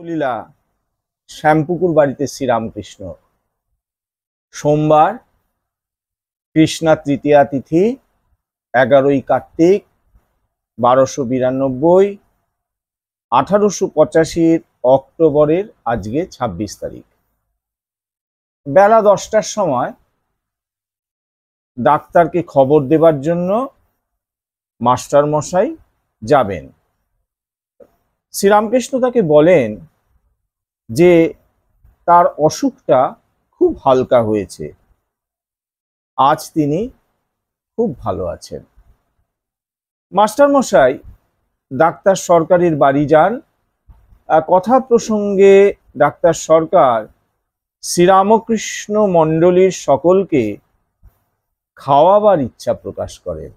লীলা শ্যামপুকুর বাড়িতে শ্রীরামকৃষ্ণ। সোমবার কৃষ্ণা তৃতীয়া তিথি 11ই কার্তিক 1292, 1885 অক্টোবরের আজকে 26 তারিখ। বেলা 10টার সময় ডাক্তারকে খবর দেবার জন্য মাস্টার মশাই যাবেন। শ্রীরামকৃষ্ণ তাকে বলেন যে তার অসুখটা খুব হালকা হয়েছে, আজ তিনি খুব ভালো আছেন। মাস্টার মশাই ডাক্তার সরকারের বাড়ি যান। কথা প্রসঙ্গে ডাক্তার সরকার শ্রীরামকৃষ্ণ মণ্ডলীর সকলকে খাওয়াবার ইচ্ছা প্রকাশ করেন।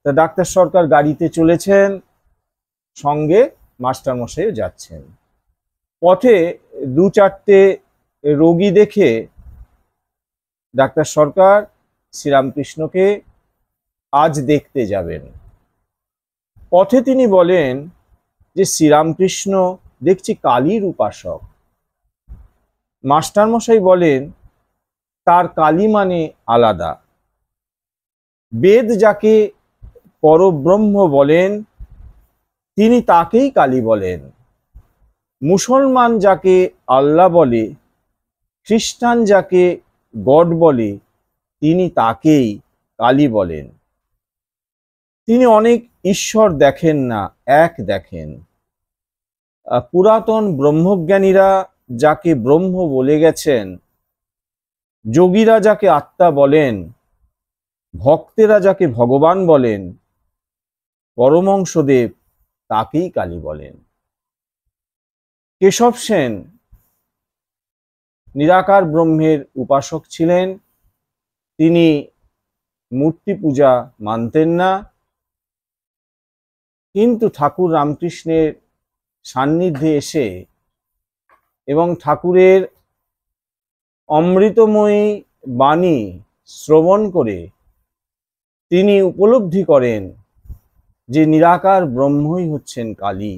তা ডাক্তার সরকার গাড়িতে চলেছেন, সঙ্গে মাস্টার মশাইও যাচ্ছেন। পথে 2-4টে রোগী দেখে ডাক্তার সরকার শ্রীরামকৃষ্ণকে আজ দেখতে যাবেন। পথে তিনি বলেন যে শ্রীরামকৃষ্ণ দেখছি কালীর উপাসক। মাস্টার মশাই বলেন তার কালী মানে আলাদা। বেদ যাকে পরব্রহ্ম বলেন তিনি তাকেই কালী বলেন। মুসলমান যাকে আল্লাহ বলে, খ্রিস্টান যাকে গড বলে, তিনি তাকেই কালী বলেন। তিনি অনেক ঈশ্বর দেখেন না, এক দেখেন। পুরাতন ব্রহ্মজ্ঞানীরা যাকে ব্রহ্ম বলে গেছেন, যোগীরা যাকে আত্মা বলেন, ভক্তেরা যাকে ভগবান বলেন, পরমহংসদেব তাকেই কালী বলেন। কেশব সেন নিরাকার ব্রহ্মের উপাসক ছিলেন। তিনি মূর্তি পূজা মানতেন না, কিন্তু ঠাকুর রামকৃষ্ণের সান্নিধ্যে এসে এবং ঠাকুরের অমৃতময়ী বাণী শ্রবণ করে তিনি উপলব্ধি করেন যে নিরাকার ব্রহ্মই হচ্ছেন কালী।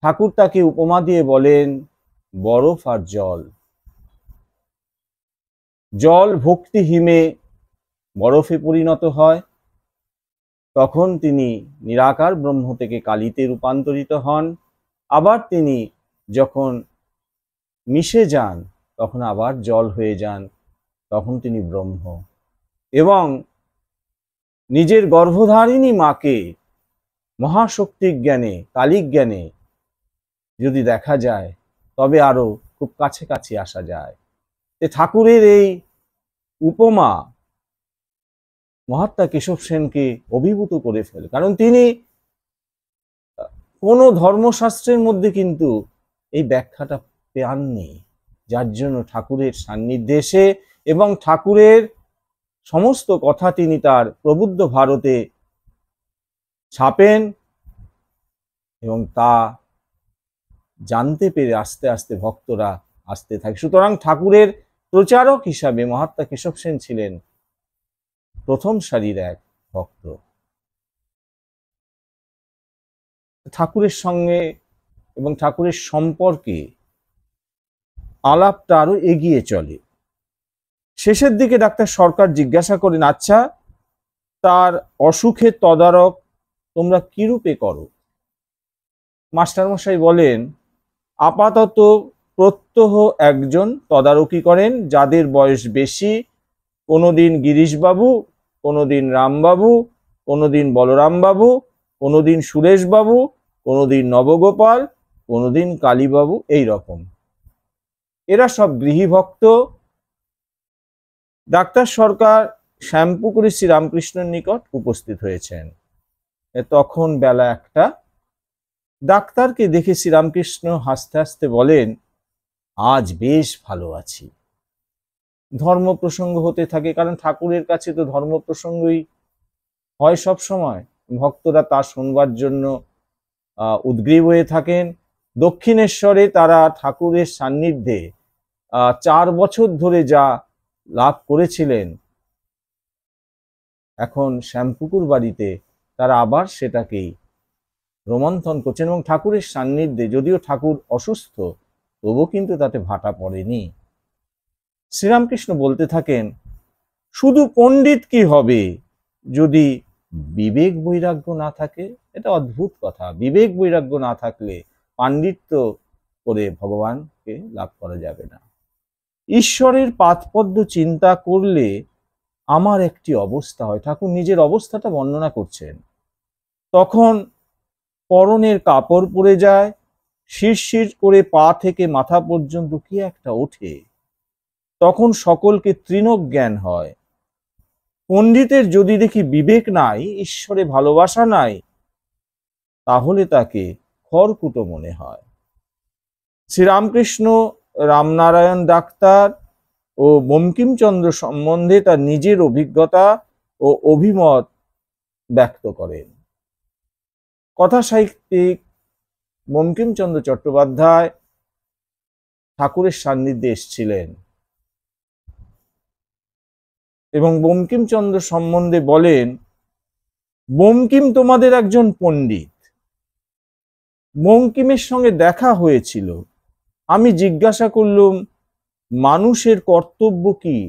ঠাকুর তাকে উপমা দিয়ে বলেন বরফ আর জল। জল ভক্তি হিমে বরফে পরিণত হয়, তখন তিনি নিরাকার ব্রহ্ম থেকে কালীতে রূপান্তরিত হন। আবার তিনি যখন মিশে যান তখন আবার জল হয়ে যান, তখন তিনি ব্রহ্ম। এবং নিজের গর্ভধারিণী মাকে মহাশক্তির জ্ঞানে, কালিক জ্ঞানে যদি দেখা যায় তবে আরো খুব কাছাকাছি আসা যায়। ঠাকুরের এই উপমা মহাত্মা কেশব সেনকে অভিভূত করে ফেলে, কারণ তিনি কোনো ধর্মশাস্ত্রের মধ্যে কিন্তু এই ব্যাখ্যাটা পাননি, যার জন্য ঠাকুরের সান্নিধ্যে এসে এবং ঠাকুরের সমস্ত কথা তিনি তার প্রবুদ্ধ ভারতে ছাপেন এবং তা জানতে পেরে আস্তে আস্তে ভক্তরা আসতে থাকে। সুতরাং ঠাকুরের প্রচারক হিসাবে মহাত্মা কেশব সেন ছিলেন প্রথম সারির এক ভক্ত। ঠাকুরের সঙ্গে এবং ঠাকুরের সম্পর্কে আলাপটা আরো এগিয়ে চলে। শেষের দিকে ডাক্তার সরকার জিজ্ঞাসা করেন, আচ্ছা তার অসুখের তদারক তোমরা কিরূপে করো? মাস্টারমশাই বলেন আপাতত প্রত্যহ একজন তদারকি করেন, যাদের বয়স বেশি। কোনোদিন গিরিশবাবু, কোনোদিন রামবাবু, কোনোদিন বলরামবাবু, কোনোদিন সুরেশবাবু, কোনোদিন নবগোপাল, কোনোদিন কালীবাবু, এই রকম। এরা সব গৃহীভক্ত। ডাক্তার সরকার শ্যামপুকুরে শ্রীরামকৃষ্ণের নিকট উপস্থিত হয়েছেন। তখন বেলা 1টা। ডাক্তারকে দেখে শ্রীরামকৃষ্ণ হাসতে হাসতে বলেন, আজ বেশ ভালো আছি। ধর্ম প্রসঙ্গ হতে থাকে, কারণ ঠাকুরের কাছে তো ধর্ম প্রসঙ্গই হয় সব সময়। ভক্তরা তা শুনবার জন্য উদ্গ্রীব হয়ে থাকেন। দক্ষিণেশ্বরে তারা ঠাকুরের সান্নিধ্যে 4 বছর ধরে যা লাভ করেছিলেন, এখন শ্যামপুকুর বাড়িতে তারা আবার সেটাকেই রোমন্থন করছেন এবং ঠাকুরের সান্নিধ্যে, যদিও ঠাকুর অসুস্থ তবু কিন্তু তাতে ভাটা পড়েনি। শ্রীরামকৃষ্ণ বলতে থাকেন, শুধু পণ্ডিত কি হবে যদি বিবেক বৈরাগ্য না থাকে? এটা অদ্ভুত কথা। বিবেক বৈরাগ্য না থাকলে পাণ্ডিত্য করে ভগবানকে লাভ করা যাবে না। ঈশ্বরের পাদপদ্ম চিন্তা করলে আমার একটি অবস্থা হয়। ঠাকুর নিজের অবস্থাটা বর্ণনা করছেন। তখন পরনের কাপড় পরে যায়, শিরশির করে পা থেকে মাথা পর্যন্ত কি একটা ওঠে। তখন সকলকে তৃণক জ্ঞান হয়। পণ্ডিতের যদি দেখি বিবেক নাই, ঈশ্বরে ভালোবাসা নাই, তাহলে তাকে খড়কুটো মনে হয়। শ্রীরামকৃষ্ণ রামনারায়ণ ডাক্তার ও বঙ্কিমচন্দ্র সম্বন্ধে তার নিজের অভিজ্ঞতা ও অভিমত ব্যক্ত করেন। কথা সাহিত্যিক বঙ্কিমচন্দ্র চট্টোপাধ্যায় ঠাকুরের সান্নিধ্যে এসেছিলেন এবং বঙ্কিমচন্দ্র সম্বন্ধে বলেন, বঙ্কিম তোমাদের একজন পণ্ডিত। বঙ্কিমের সঙ্গে দেখা হয়েছিল। আমি জিজ্ঞাসা করলুম, মানুষের কর্তব্য কি?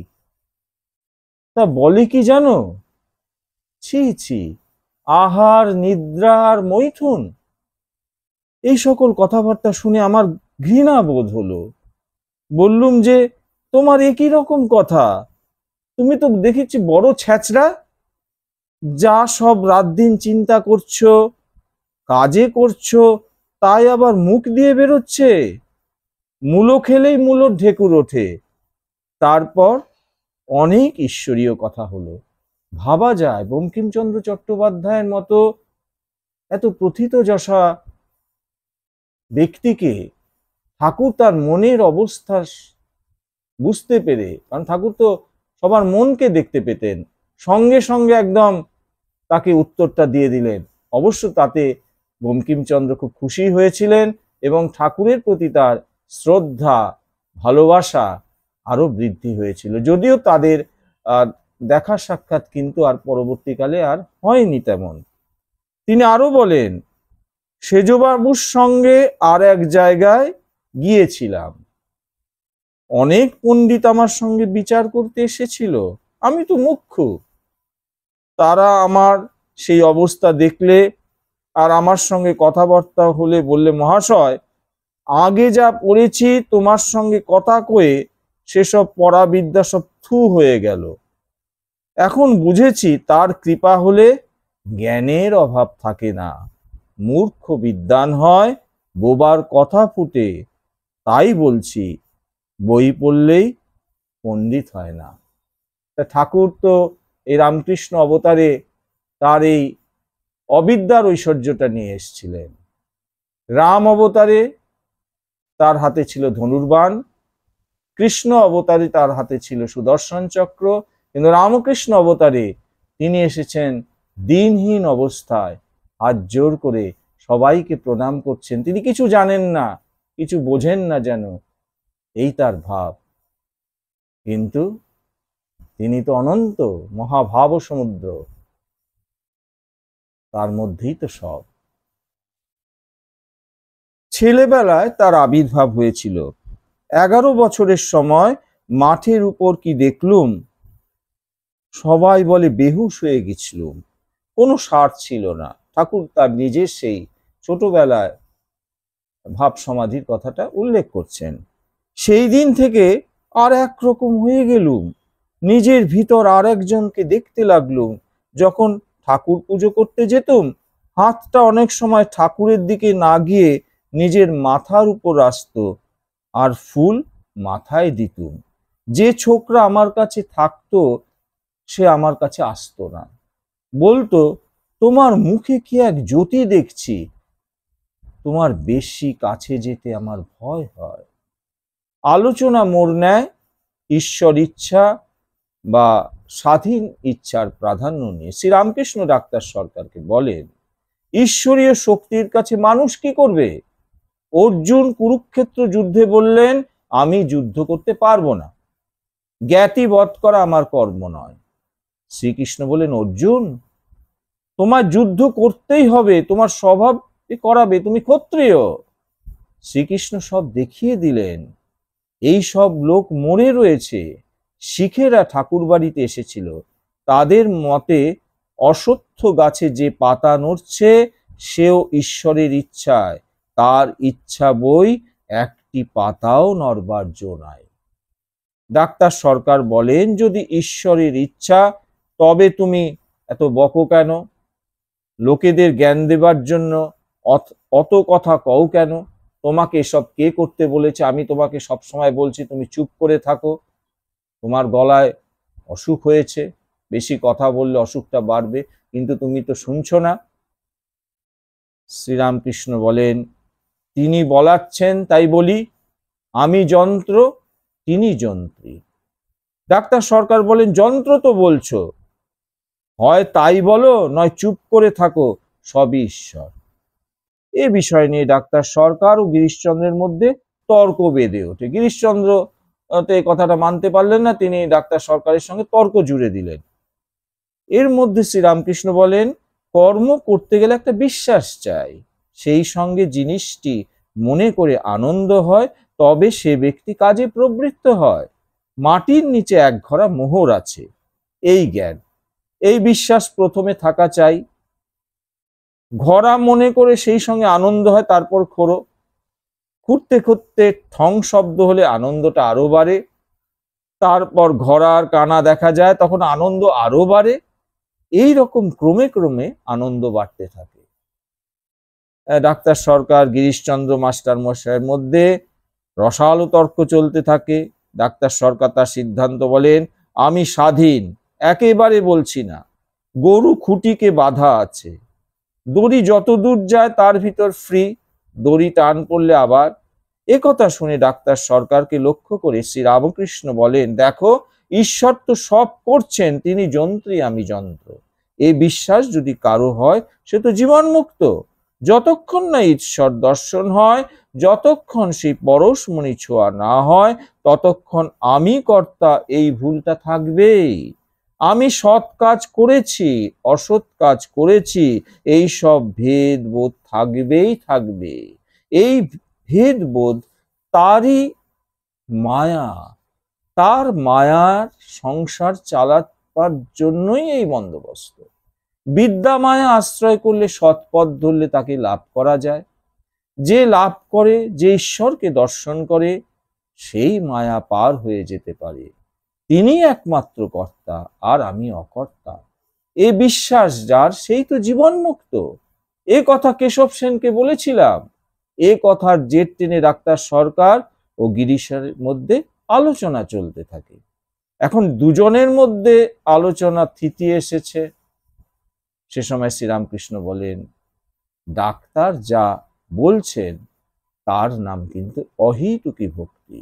তা বলে কি জানো? ছি ছি, আহার, নিদ্রা আর মৈথুন। এই সকল কথাবার্তা শুনে আমার ঘৃণা বোধ হলো। বললুম যে, তোমার একই রকম কথা, তুমি তো দেখেছি বড় ছ্যাচড়া। যা সব রাত দিন চিন্তা করছো, কাজে করছো, তাই আবার মুখ দিয়ে বেরোচ্ছে। মূলো খেলেই মূলোর ঢেকুর ওঠে। তারপর অনেক ঈশ্বরীয় কথা হলো। ভাবা যায় বঙ্কিমচন্দ্র চট্টোপাধ্যায়ের মতো এত প্রথিতযশা ব্যক্তিকে ঠাকুর তার মনের অবস্থা বুঝতে পেরে, কারণ ঠাকুর তো সবার মনকে দেখতে পেতেন, সঙ্গে সঙ্গে একদম তাকে উত্তরটা দিয়ে দিলেন। অবশ্য তাতে বঙ্কিমচন্দ্র খুব খুশি হয়েছিলেন এবং ঠাকুরের প্রতি তার শ্রদ্ধা, ভালোবাসা আরো বৃদ্ধি হয়েছিল। যদিও তাদের দেখা সাক্ষাৎ কিন্তু আর পরবর্তীকালে আর হয়নি তেমন। তিনি আরো বলেন, সেজবাবুর সঙ্গে আর এক জায়গায় গিয়েছিলাম। অনেক পণ্ডিত আমার সঙ্গে বিচার করতে এসেছিল, আমি তো মুখ্য। তারা আমার সেই অবস্থা দেখলে আর আমার সঙ্গে কথাবার্তা হলে বললে, মহাশয়, আগে যা পড়েছি তোমার সঙ্গে কথা কয়ে সেসব পড়াবিদ্যা সব থু হয়ে গেল। এখন বুঝেছি তার কৃপা হলে জ্ঞানের অভাব থাকে না, মূর্খ বিদ্বান হয়, বোবার কথা ফুটে। তাই বলছি, বই পড়লেই পণ্ডিত হয় না। তা ঠাকুর তো এই রামকৃষ্ণ অবতারে তার এই অবিদ্যার ঐশ্বর্যটা নিয়ে এসেছিলেন। রাম অবতারে তার হাতে ছিল ধনুর্বাণ, কৃষ্ণ অবতারে তার হাতে ছিল সুদর্শন চক্র, কিন্তু রামকৃষ্ণ অবতারে তিনি এসেছেন দিনহীন অবস্থায়, হাত জোর করে সবাইকে প্রণাম করছেন। তিনি কিছু জানেন না, কিছু বোঝেন না যেন, এই তার ভাব। কিন্তু তিনি তো অনন্ত মহাভাব সমুদ্র, তার মধ্যেই তো সব। ছেলেবেলায় তার আবির্ভাব হয়েছিল। 11 বছরের সময় মাঠের উপর কি দেখলুম, সবাই বলে বেহুশ হয়ে গেছিলুম। কোনো সার ছিল না। ঠাকুর তার নিজের সেই ছোটবেলায় ভাব সমাধির কথাটা উল্লেখ করছেন। সেই দিন থেকে আর একরকম হয়ে গেলুম। নিজের ভিতর আর একজনকে দেখতে লাগলুম। যখন ঠাকুর পুজো করতে যেতুম, হাতটা অনেক সময় ঠাকুরের দিকে না গিয়ে নিজের মাথার উপর আসতো আর ফুল মাথায় দিতুম। যে ছোকরা আমার কাছে থাকতো সে আমার কাছে আসতো না, বলতো, তোমার মুখে কি এক জ্যোতি দেখছি, তোমার বেশি কাছে যেতে আমার ভয় হয়। আলোচনা মোড় নেয় ঈশ্বর ইচ্ছা বা স্বাধীন ইচ্ছার প্রাধান্য নিয়ে। শ্রীরামকৃষ্ণ ডাক্তার সরকারকে বলেন, ঈশ্বরীয় শক্তির কাছে মানুষ কি করবে? অর্জুন কুরুক্ষেত্র যুদ্ধে বললেন, আমি যুদ্ধ করতে পারবো না, জ্ঞাতি বধ করা আমার কর্ম নয়। শ্রীকৃষ্ণ বলেন, অর্জুন, তোমার যুদ্ধ করতেই হবে, তোমার স্বভাব করাবে, তুমি ক্ষত্রিয়। শ্রীকৃষ্ণ সব দেখিয়ে দিলেন। এই সব লোক মরে রয়েছে। শিখেরা ঠাকুর বাড়িতে এসেছিল, তাদের মতে অশ্বত্থ গাছে যে পাতা নড়ছে সেও ঈশ্বরের ইচ্ছায়, তার ইচ্ছা বই একটি পাতাও নড়বার জো নাই। ডাক্তার সরকার বলেন, যদি ঈশ্বরের ইচ্ছা তবে তুমি এত বকো কেন? লোকেদের জ্ঞান দেবার জন্য অত কথা কও কেন? তোমাকে এসব কে করতে বলেছে? আমি তোমাকে সবসময় বলছি তুমি চুপ করে থাকো, তোমার গলায় অসুখ হয়েছে, বেশি কথা বললে অসুখটা বাড়বে, কিন্তু তুমি তো শুনছো না। শ্রীরামকৃষ্ণ বলেন, তিনি বলাচ্ছেন তাই বলি, আমি যন্ত্র, তিনি যন্ত্রী। ডাক্তার সরকার বলেন, যন্ত্র তো বলছো, হয় তাই বলো নয় চুপ করে থাকো, সবই ঈশ্বর। এ বিষয় নিয়ে ডাক্তার সরকার ও গিরিশচন্দ্রের মধ্যে তর্ক বেঁধে ওঠে। গিরিশচন্দ্র তো এই কথাটা মানতে পারলেন না, তিনি ডাক্তার সরকারের সঙ্গে তর্ক জুড়ে দিলেন। এর মধ্যে শ্রীরামকৃষ্ণ বলেন, কর্ম করতে গেলে একটা বিশ্বাস চাই, সেই সঙ্গে জিনিসটি মনে করে আনন্দ হয়, তবে সে ব্যক্তি কাজে প্রবৃত্ত হয়। মাটির নিচে এক ঘরা মোহর আছে, এই জ্ঞান, এই বিশ্বাস প্রথমে থাকা চাই। ঘোড়া মনে করে সেই সঙ্গে আনন্দ হয়, তারপর খোঁড়ো। খুঁড়তে খুঁড়তে ঠং শব্দ হলে আনন্দটা আরো বাড়ে, তারপর ঘোড়ার কানা দেখা যায়, তখন আনন্দ আরো বাড়ে। এই রকম ক্রমে ক্রমে আনন্দ বাড়তে থাকে। ডাক্তার সরকার গিরিশচন্দ্র মাস্টার মশাইয়ের মধ্যে রসালো তর্ক চলতে থাকে। ডাক্তার সরকার তার সিদ্ধান্ত বলেন, আমি স্বাধীন, একেবারে বলছি না। গরু খুঁটিকে বাঁধা আছে, দড়ি যত দূর যায় তার ভিতর ফ্রি, দড়ি টান পড়লে আবার। একথা শুনে ডাক্তার সরকারকে লক্ষ্য করে শ্রীরামকৃষ্ণ বলেন, দেখো, ঈশ্বর তো সব করছেন, তিনি যন্ত্রী, আমি যন্ত্র। এই বিশ্বাস যদি কারো হয় সে তো জীবন মুক্ত। যতক্ষণ না ঈশ্বর দর্শন হয়, যতক্ষণ সেই পরশমণি ছোঁয়া না হয়, ততক্ষণ আমি কর্তা এই ভুলটা থাকবেই। আমি সৎ কাজ করেছি, অসৎ কাজ করেছি, এই সব ভেদবোধ থাকবেই থাকবে। এই ভেদবোধ তারই মায়া, তার মায়ার সংসার চালাবার জন্যই এই বন্দোবস্ত। বিদ্যা মায়া আশ্রয় করলে, সৎপথ ধরলে তাকে লাভ করা যায়। যে লাভ করে, যে ঈশ্বরকে দর্শন করে, সেই মায়া পার হয়ে যেতে পারে। তিনি একমাত্র কর্তা, আর আমি অকর্তা। এ বিশ্বাস যার, সেই তো জীবন মুক্ত। এ কথা কেশব সেনকে বলেছিলাম। এ কথার জের টেনে ডাক্তার সরকার ও গিরিশের মধ্যে আলোচনা চলতে থাকে। এখন দুজনের মধ্যে আলোচনা থিতিয়ে এসেছে। সে সময় শ্রীরামকৃষ্ণ বলেন, ডাক্তার যা বলছেন তার নাম কিন্তু অহেতুকী ভক্তি।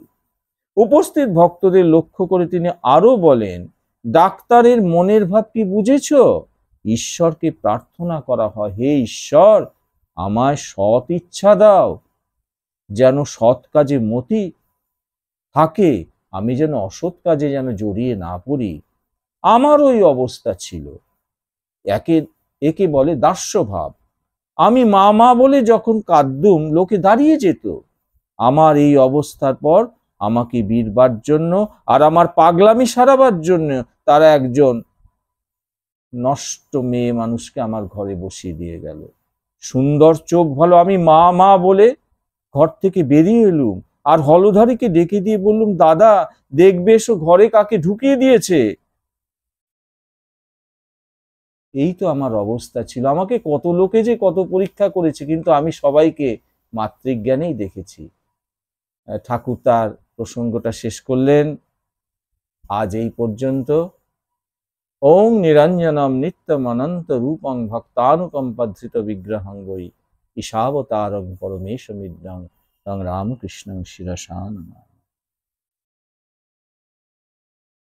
উপস্থিত ভক্তদের লক্ষ্য করে তিনি আরো বলেন, ডাক্তারের মনের ভাব কি বুঝেছ? ঈশ্বরকে প্রার্থনা করা হয়, হে ঈশ্বর, আমায় সৎ ইচ্ছা দাও, যেন সৎ কাজে মতি থাকে, আমি যেন অসৎ কাজে যেন জড়িয়ে না পড়ি। আমার ওই অবস্থা ছিল, একে বলে দাস্যভাব। আমি মা মা বলে যখন কাঁদতুম, লোকে দাঁড়িয়ে যেত। আমার এই অবস্থার পর আমাকে বিরবার জন্য আর আমার পাগলামি সারাবার জন্য তারা একজন নষ্ট মেয়ে মানুষকে আমার ঘরে বসিয়ে দিয়ে গেল। সুন্দর চোখ ভালো, আমি মা মা বলে ঘর থেকে বেরিয়ে এলুম, আর হলধারীকে ডেকে দিয়ে বললুম, দাদা দেখবে এসো ঘরে কাকে ঢুকিয়ে দিয়েছে। এই তো আমার অবস্থা ছিল। আমাকে কত লোকে যে কত পরীক্ষা করেছে, কিন্তু আমি সবাইকে মাতৃজ্ঞানেই দেখেছি। ঠাকুর তার প্রসঙ্গটা শেষ করলেন। আজ এই পর্যন্ত। ওং নিরঞ্জনম নিত্যম অনন্ত রূপং ভক্তানুকম্পধৃত বিগ্রহং বৈ ঈশাবতারং পরমেশমিদ্যং তং রামকৃষ্ণং শিরসা নমামি।